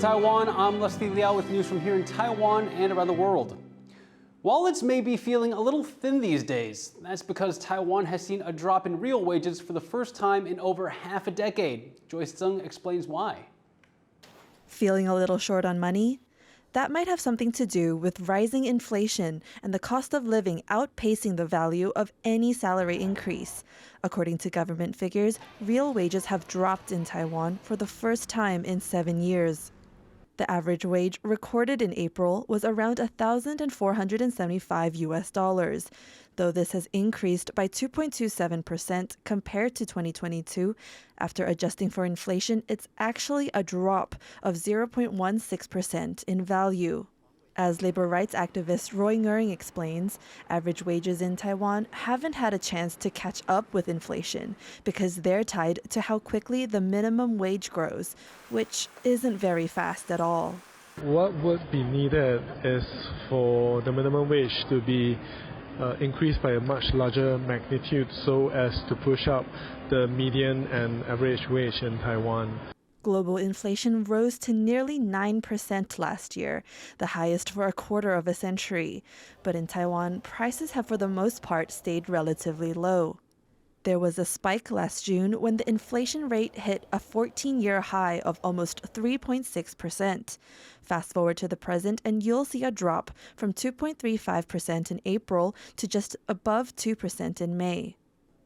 Taiwan, I'm Liao with news from here in Taiwan and around the world. Wallets may be feeling a little thin these days. That's because Taiwan has seen a drop in real wages for the first time in over half a decade. Joyce Tseng explains why. Feeling a little short on money? That might have something to do with rising inflation and the cost of living outpacing the value of any salary increase. According to government figures, real wages have dropped in Taiwan for the first time in 7 years. The average wage recorded in April was around $1,475, though this has increased by 2.27% compared to 2022. After adjusting for inflation, it's actually a drop of 0.16% in value. As labor rights activist Roy Nguyen explains, average wages in Taiwan haven't had a chance to catch up with inflation because they're tied to how quickly the minimum wage grows, which isn't very fast at all. What would be needed is for the minimum wage to be increased by a much larger magnitude so as to push up the median and average wage in Taiwan. Global inflation rose to nearly 9% last year, the highest for a quarter of a century. But in Taiwan, prices have for the most part stayed relatively low. There was a spike last June when the inflation rate hit a 14-year high of almost 3.6%. Fast forward to the present and you'll see a drop from 2.35% in April to just above 2% in May.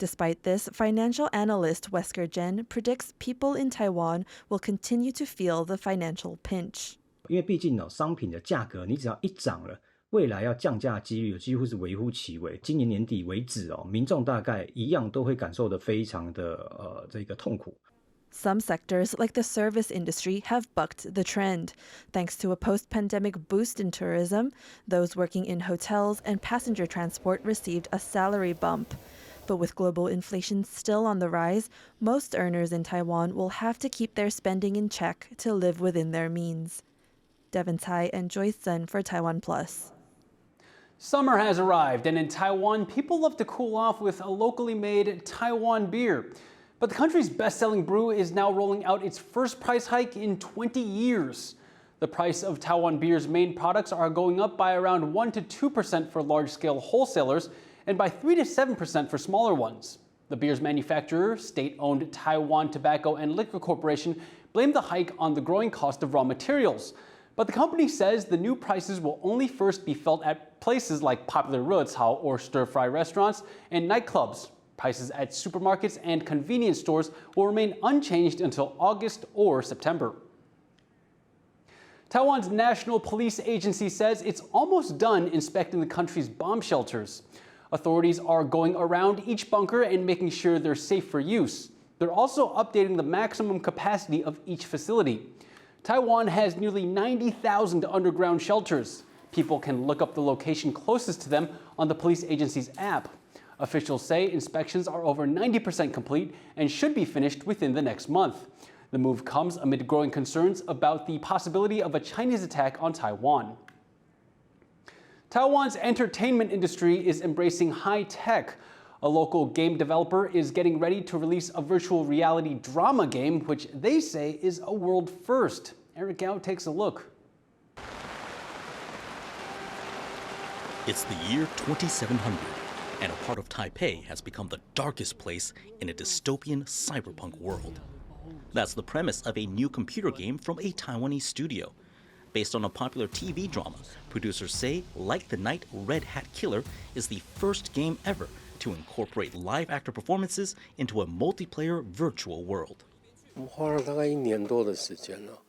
Despite this, financial analyst Wesker Jen predicts people in Taiwan will continue to feel the financial pinch. 因为毕竟商品的价格你只要一涨了，未来要降价的几率几乎是微乎其微。今年年底为止民众大概一样都会感受得非常的这个痛苦。 Some sectors, like the service industry, have bucked the trend. Thanks to a post-pandemic boost in tourism, those working in hotels and passenger transport received a salary bump. But with global inflation still on the rise, most earners in Taiwan will have to keep their spending in check to live within their means. Devin Tsai and Joyce Sun for TaiwanPlus. Summer has arrived, and in Taiwan, people love to cool off with a locally made Taiwan beer. But the country's best-selling brew is now rolling out its first price hike in 20 years. The price of Taiwan beer's main products are going up by around 1 to 2% for large-scale wholesalers, and by 3 to 7% for smaller ones. The beer's manufacturer, state-owned Taiwan Tobacco and Liquor Corporation, blamed the hike on the growing cost of raw materials. But the company says the new prices will only first be felt at places like popular ruocao or stir-fry restaurants and nightclubs. Prices at supermarkets and convenience stores will remain unchanged until August or September. Taiwan's National Police Agency says it's almost done inspecting the country's bomb shelters. Authorities are going around each bunker and making sure they're safe for use. They're also updating the maximum capacity of each facility. Taiwan has nearly 90,000 underground shelters. People can look up the location closest to them on the police agency's app. Officials say inspections are over 90% complete and should be finished within the next month. The move comes amid growing concerns about the possibility of a Chinese attack on Taiwan. Taiwan's entertainment industry is embracing high tech. A local game developer is getting ready to release a virtual reality drama game, which they say is a world first. Eric Gao takes a look. It's the year 2700, and a part of Taipei has become the darkest place in a dystopian cyberpunk world. That's the premise of a new computer game from a Taiwanese studio. Based on a popular TV drama, producers say Like the Night, Red Hat Killer is the first game ever to incorporate live actor performances into a multiplayer virtual world. 我花了大概1年多的时间了，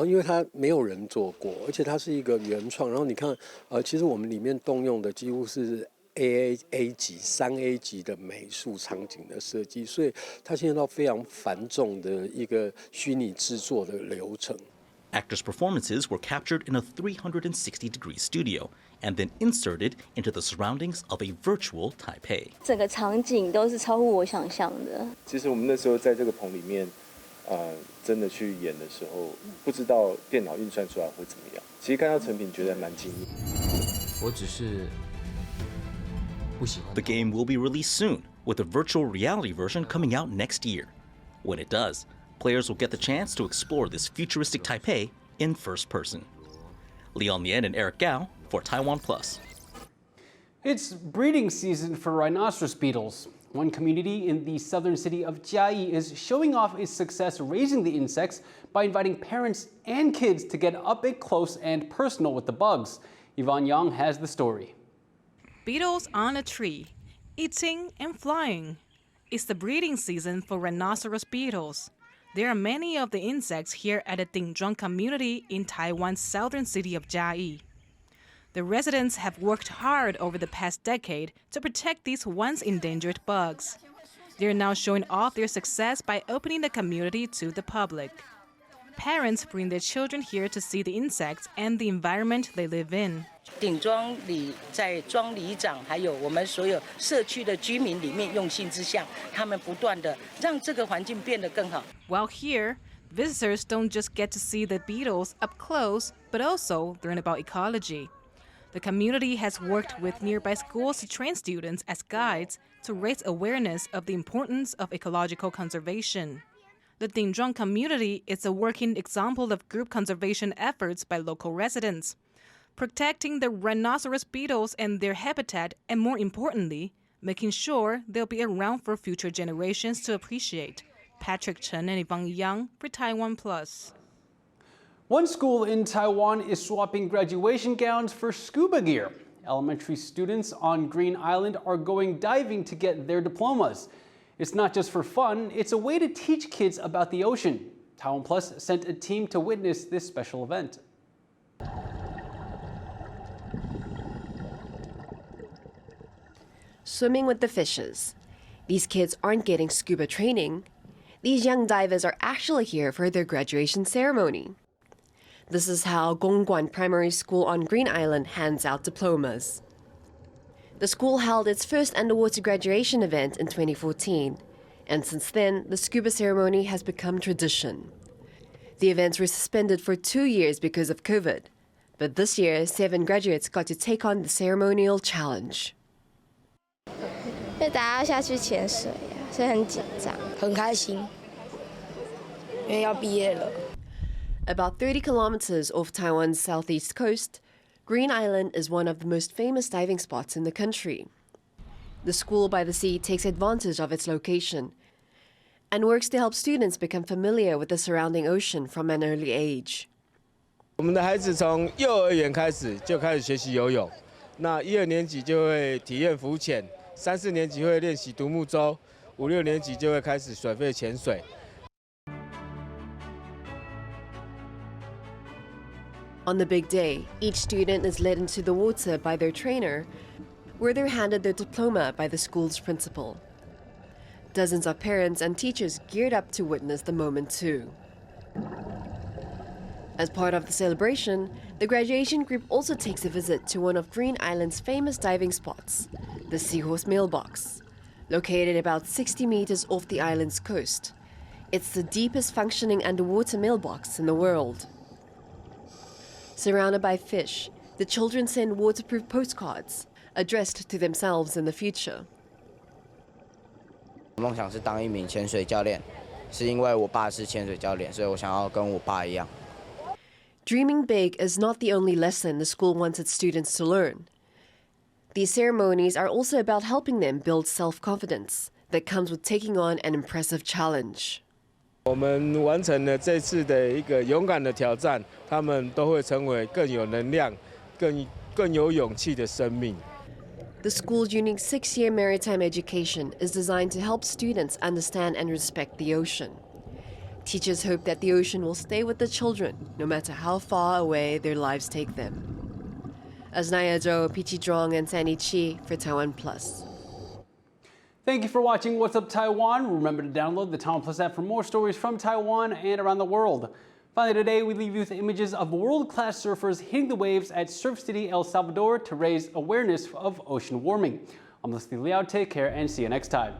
因为它没有人做过，而且它是一个原创。然后你看，其实我们里面动用的几乎是 A 级、3A 级的美术场景的设计，所以它牵涉到非常繁重的一个虚拟制作的流程。 Actors' performances were captured in a 360-degree studio and then inserted into the surroundings of a virtual Taipei. 整个场景都是超乎我想象的。其实我们那时候在这个棚里面，真的去演的时候，不知道电脑运算出来会怎么样。其实看到成品，觉得蛮惊艳。我只是不喜欢。The game will be released soon, with a virtual reality version coming out next year. When it does, players will get the chance to explore this futuristic Taipei in first person. Liao and Eric Gao for TaiwanPlus. It's breeding season for rhinoceros beetles. One community in the southern city of Chiayi is showing off its success raising the insects by inviting parents and kids to get up close and personal with the bugs. Yvonne Yang has the story. Beetles on a tree, eating and flying. It's the breeding season for rhinoceros beetles. There are many of the insects here at the Dingzhuang community in Taiwan's southern city of Chiayi. The residents have worked hard over the past decade to protect these once endangered bugs. They are now showing off their success by opening the community to the public. Parents bring their children here to see the insects and the environment they live in. 顶庄里在庄里长还有我们所有社区的居民里面用心之下，他们不断的让这个环境变得更好。 While here, visitors don't just get to see the beetles up close, but also learn about ecology. The community has worked with nearby schools to train students as guides to raise awareness of the importance of ecological conservation. The Dingzhuang community is a working example of group conservation efforts by local residents, protecting the rhinoceros beetles and their habitat, and more importantly, making sure they'll be around for future generations to appreciate. Patrick Chen and Yvonne Yang for TaiwanPlus. One school in Taiwan is swapping graduation gowns for scuba gear. Elementary students on Green Island are going diving to get their diplomas. It's not just for fun, it's a way to teach kids about the ocean. TaiwanPlus sent a team to witness this special event. Swimming with the fishes. These kids aren't getting scuba training. These young divers are actually here for their graduation ceremony. This is how Gongguan Primary School on Green Island hands out diplomas. The school held its first underwater graduation event in 2014, and since then, the scuba ceremony has become tradition. The events were suspended for 2 years because of COVID, but this year, 7 graduates got to take on the ceremonial challenge. 因为大家要下去潜水啊，所以很紧张，很开心，因为要毕业了。 About 30 kilometers off Taiwan's southeast coast, Green Island is one of the most famous diving spots in the country. The school by the sea takes advantage of its location and works to help students become familiar with the surrounding ocean from an early age. 我们的孩子从幼儿园开始就开始学习游泳，那1、2年级就会体验浮潜，3、4年级会练习独木舟，5、6年级就会开始水肺潜水。 On the big day, each student is led into the water by their trainer, where they're handed their diploma by the school's principal. Dozens of parents and teachers geared up to witness the moment too. As part of the celebration, the graduation group also takes a visit to one of Green Island's famous diving spots, the Seahorse Mailbox. Located about 60 meters off the island's coast, it's the deepest functioning underwater mailbox in the world. Surrounded by fish, the children send waterproof postcards addressed to themselves in the future. 梦想是当一名潜水教练，是因为我爸是潜水教练，所以我想要跟我爸一样。 Dreaming big is not the only lesson the school wants its students to learn. These ceremonies are also about helping them build self-confidence that comes with taking on an impressive challenge. 我们完成了这次的一个勇敢的挑战，他们都会成为更有能量、更有勇气的生命。 The school's unique 6-year maritime education is designed to help students understand and respect the ocean. Teachers hope that the ocean will stay with the children, no matter how far away their lives take them. Asnaya Zhou, Pichi Zhuang, and Sandy Chi for TaiwanPlus. Thank you for watching What's Up Taiwan. Remember to download the TaiwanPlus app for more stories from Taiwan and around the world. Finally today, we leave you with images of world-class surfers hitting the waves at Surf City, El Salvador to raise awareness of ocean warming. I'm Liao. Take care and see you next time.